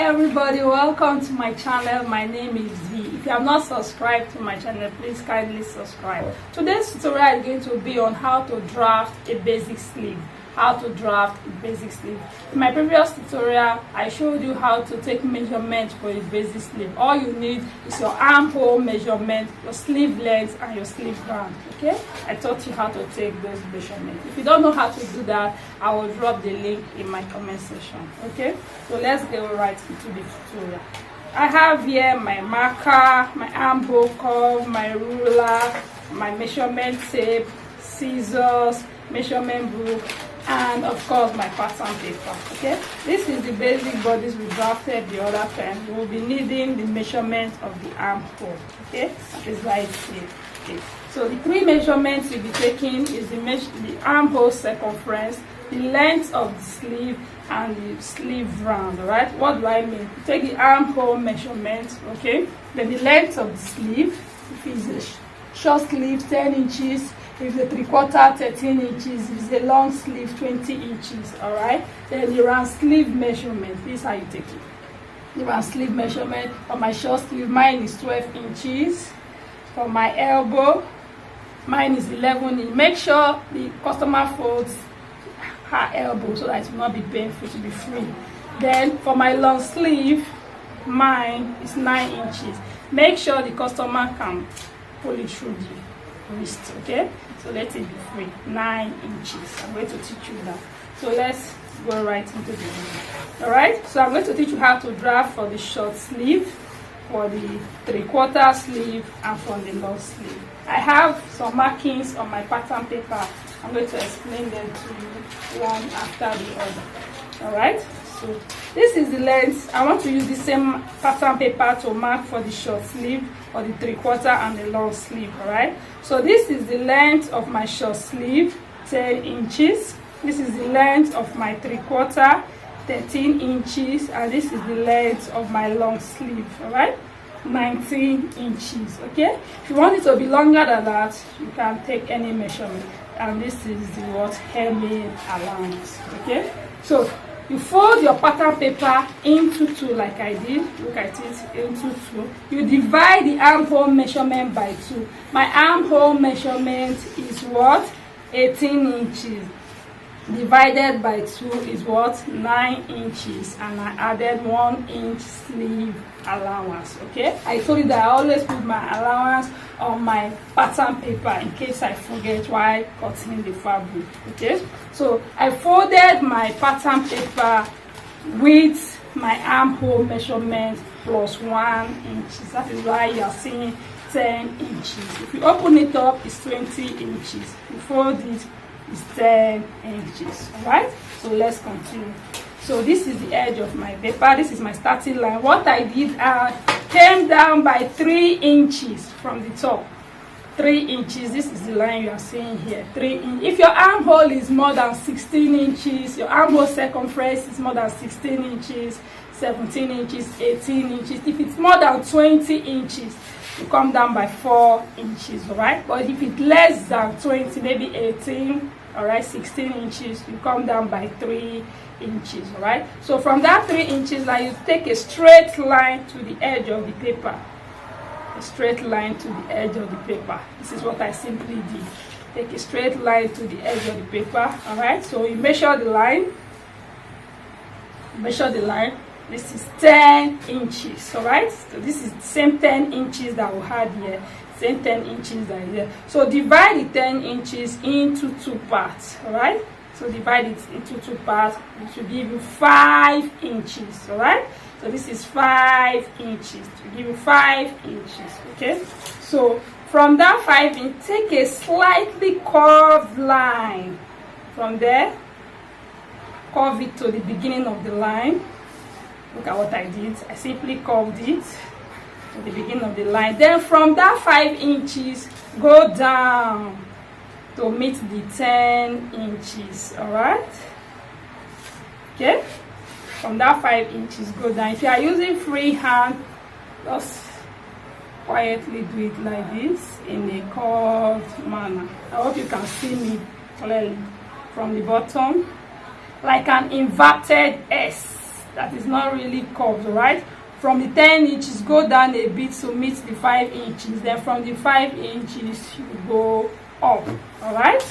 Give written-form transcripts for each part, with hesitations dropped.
everybody, welcome to my channel. My name is V. If you have not subscribed to my channel, please kindly subscribe. Today's tutorial is going to be on how to draft a basic sleeve. In my previous tutorial, I showed you how to take measurement for a basic sleeve. All you need is your armhole measurement, your sleeve length, and your sleeve round. Okay, I taught you how to take those measurements. If you don't know how to do that, I will drop the link in my comment section. Okay, so let's go right into the tutorial. I have here my marker, my armhole curve, my ruler, my measurement tape, scissors, measurement book, and of course my pattern paper. Okay, this is the basic bodice we drafted the other time. We will be needing the measurement of the armhole. Okay, that is why it's here. Okay, so the three measurements you'll be taking is the armhole circumference, the length of the sleeve, and the sleeve round. All right, what do I mean? Take the armhole measurement, okay, then the length of the sleeve. If it's a short sleeve, 10 inches. If the 3/4, 13 inches. If it's a long sleeve, 20 inches. All right, then the round sleeve measurement. This is how you take it. The round sleeve measurement for my short sleeve, mine is 12 inches. For my elbow, mine is 11 inches. Make sure the customer folds her elbow so that it will not be painful, to be free. Then for my long sleeve, mine is 9 inches. Make sure the customer can pull it through the wrist. Okay, so let it be free. 9 inches. I'm going to teach you that. So let's go right into the video. All right, so I'm going to teach you how to draft for the short sleeve, for the 3/4 sleeve, and for the long sleeve. I have some markings on my pattern paper. I'm going to explain them to you one after the other. All right, so this is the length. I want to use the same pattern paper to mark for the short sleeve, or the 3/4, and the long sleeve. All right, so this is the length of my short sleeve, 10 inches. This is the length of my 3/4, 13 inches, and this is the length of my long sleeve. All right, 19 inches. Okay, if you want it to be longer than that, you can take any measurement. And this is the hemming allowance. Okay, so you fold your pattern paper into two, like I did. Look at it, into two. You divide the armhole measurement by 2. My armhole measurement is what? 18 inches. Divided by 2 is what? 9 inches. And I added 1 inch sleeve allowance. Okay, I told you that I always put my allowance on my pattern paper in case I forget while cutting the fabric. Okay, so I folded my pattern paper with my armhole measurement plus 1 inch. That is why you are seeing 10 inches. If you open it up, it's 20 inches. You fold it, it's 10 inches. All right, so let's continue. So this is the edge of my paper. This is my starting line. What I did, I came down by 3 inches from the top. 3 inches. This is the line you are seeing here. 3 inches. If your armhole is more than 16 inches, your armhole circumference is more than 16 inches, 17 inches, 18 inches. If it's more than 20 inches, you come down by 4 inches. All right. But if it's less than 20, maybe 18, all right, 16 inches, you come down by 3 inches. All right, so from that 3 inches, now you take a straight line to the edge of the paper. A straight line to the edge of the paper. This is what I simply did. Take a straight line to the edge of the paper. All right, so you measure the line. Measure the line. This is 10 inches. All right, so this is the same 10 inches that we had here. Same 10 inches that is here. So divide the 10 inches into 2 parts. All right, so divide it into 2 parts. It will give you 5 inches. All right, so this is 5 inches to give you 5 inches. Okay, so from that 5 inch, take a slightly curved line from there. Curve it to the beginning of the line. Look at what I did. I simply curved it to the beginning of the line. Then from that 5 inches, go down to meet the 10 inches. All right, okay, from that 5 inches, go down. If you are using free hand, just quietly do it like this in a curved manner. I hope you can see me clearly from the bottom, like an inverted S. that is not really curved, right? From the 10 inches, go down a bit to meet the 5 inches. Then from the 5 inches, you go up. All right?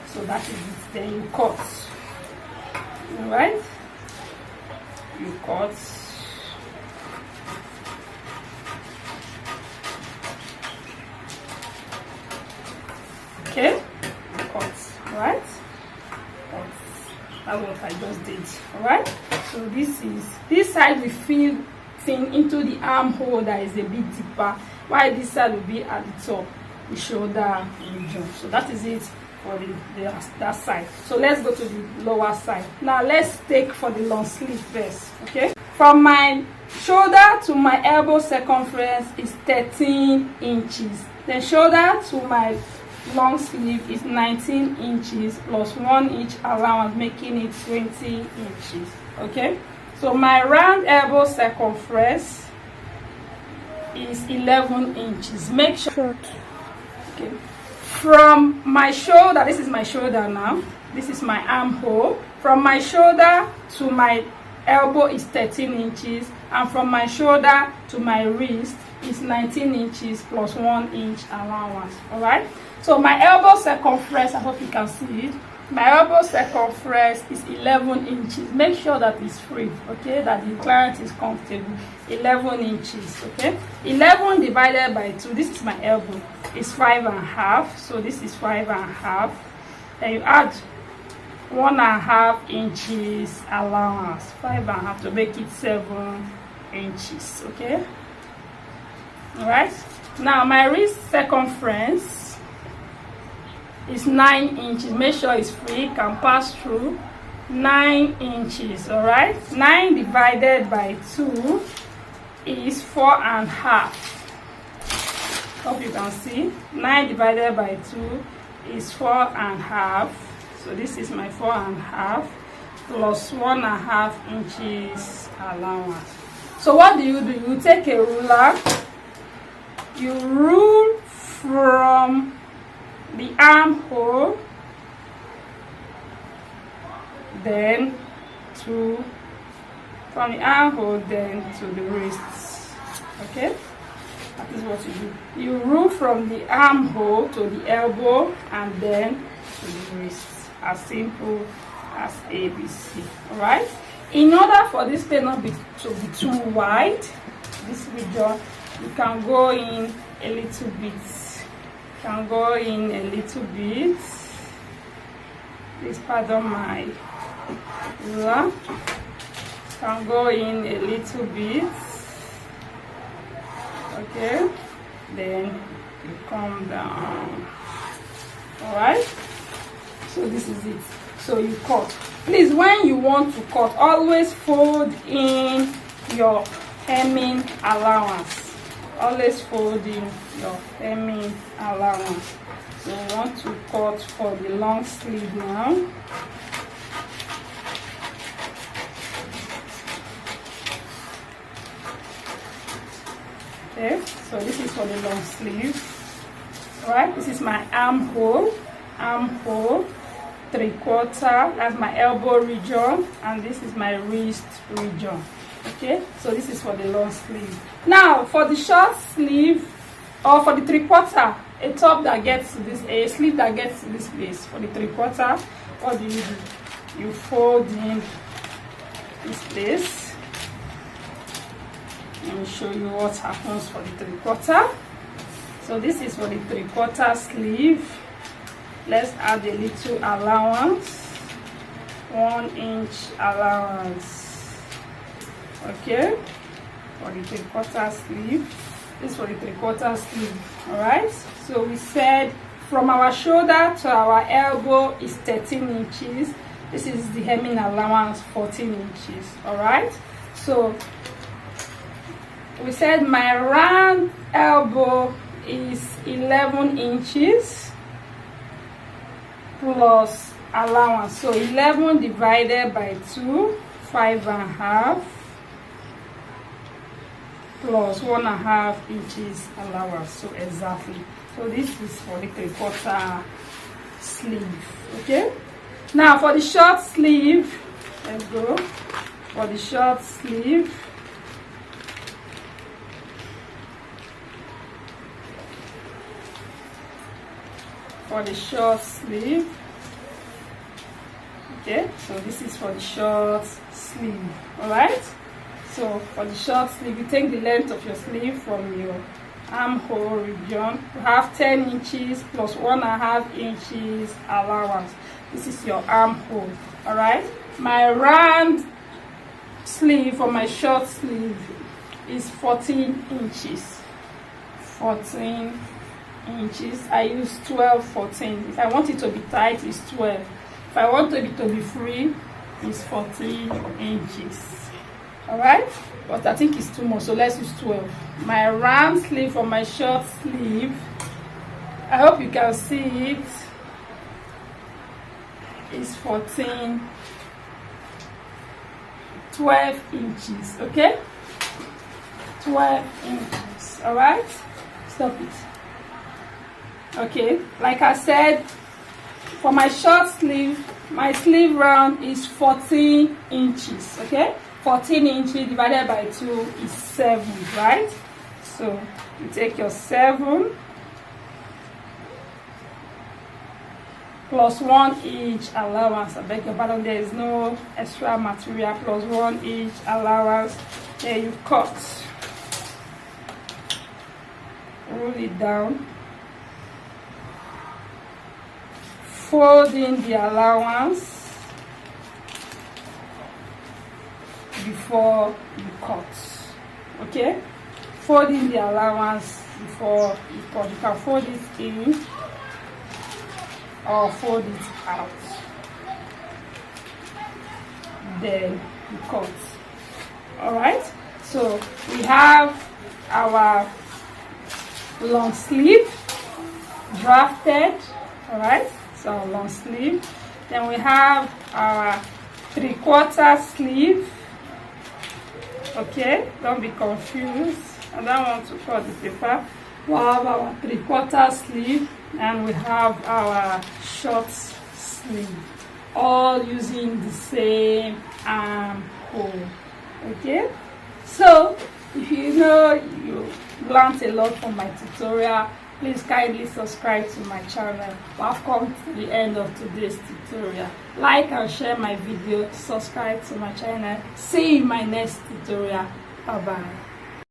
So that is it. Then you cut. All right? You cut. Okay? You cut. All right? That's what I just did. All right? So this side we fill into the armhole that is a bit deeper, while this side will be at the top, the shoulder region. So that is it for that side. So let's go to the lower side. Now let's take for the long sleeve first. Okay, from my shoulder to my elbow circumference is 13 inches. Then shoulder to my long sleeve is 19 inches plus 1 inch allowance, making it 20 inches. Okay, so my round elbow circumference is 11 inches. Make sure. Okay. From my shoulder, this is my shoulder now. This is my armhole. From my shoulder to my elbow is 13 inches, and from my shoulder to my wrist is 19 inches plus 1 inch allowance. All right. So my elbow circumference, I hope you can see it. My elbow circumference is 11 inches. Make sure that it's free, okay, that the client is comfortable. 11 inches, okay. 11 divided by 2, this is my elbow, is 5.5. So this is 5.5. Then you add 1.5 inches allowance, 5.5 to make it 7 inches, okay. All right. Now my wrist circumference is 9 inches. Make sure it's free, can pass through. 9 inches. All right. 9 divided by 2 is 4.5. Hope you can see. 9 divided by 2 is 4.5. So this is my 4.5 plus 1.5 inches allowance. So what do? You take a ruler. You rule from the armhole, then from the armhole, then to the wrists. Okay, that is what you do. You rule from the armhole to the elbow, and then to the wrists. As simple as ABC. All right. In order for this thing not to be too wide, this region, you can go in a little bit. Can go in a little bit. Please pardon my ruler. Can go in a little bit. Okay. Then you come down. Alright. So this is it. So you cut. Please, when you want to cut, always fold in your hemming allowance. Always fold in your hemming allowance. So we want to cut for the long sleeve now. Okay, so this is for the long sleeve. Alright, this is my armhole, 3/4, that's my elbow region, and this is my wrist region. Okay, so this is for the long sleeve. Now for the short sleeve, or for the 3/4, a top that gets to this, a sleeve that gets to this place. For the 3/4, what do? You fold in this place. Let me show you what happens for the 3/4. So this is for the 3/4 sleeve. Let's add a little allowance, 1 inch allowance. Okay, for the 3/4 sleeve. This is for the 3/4 sleeve. All right. So we said from our shoulder to our elbow is 13 inches. This is the hemming allowance, 14 inches. All right. So we said my round elbow is 11 inches plus allowance. So 11 divided by 2, 5.5. plus 1.5 inches allowance. So exactly. So this is for the 3/4 sleeve. Okay. Now for the short sleeve, let's go. for the short sleeve, okay, so this is for the short sleeve. All right, so for the short sleeve, you take the length of your sleeve from your armhole region. You have 10 inches plus 1.5 inches allowance. This is your armhole. All right, my round sleeve for my short sleeve is 14 inches. 14 inches. I use 12, 14. If I want it to be tight, it's 12. If I want it to be free, it's 14 inches. All right, but I think it's too much, so let's use 12. My round sleeve for my short sleeve, I hope you can see it, is 12 inches. Okay, 12 inches. All right, stop it. Okay, like I said, for my short sleeve, my sleeve round is 14 inches. Okay, 14 inches divided by 2 is 7, right? So you take your 7 plus 1 inch allowance. I beg your pardon, there is no extra material, plus 1 inch allowance. There you cut. Roll it down. Fold in the allowance before you cut. Okay, fold in the allowance before you cut. You can fold it in or fold it out. Then you cut. All right, so we have our long sleeve drafted. All right, so long sleeve. Then we have our 3/4 sleeve. Okay, don't be confused. I don't want to cut the paper. We have our 3/4 sleeve, and we have our short sleeve, all using the same armhole. Okay, so if you know you learned a lot from my tutorial, please kindly subscribe to my channel. We have come to the end of today's tutorial. Like and share my video, subscribe to my channel. See you in my next tutorial. Bye bye.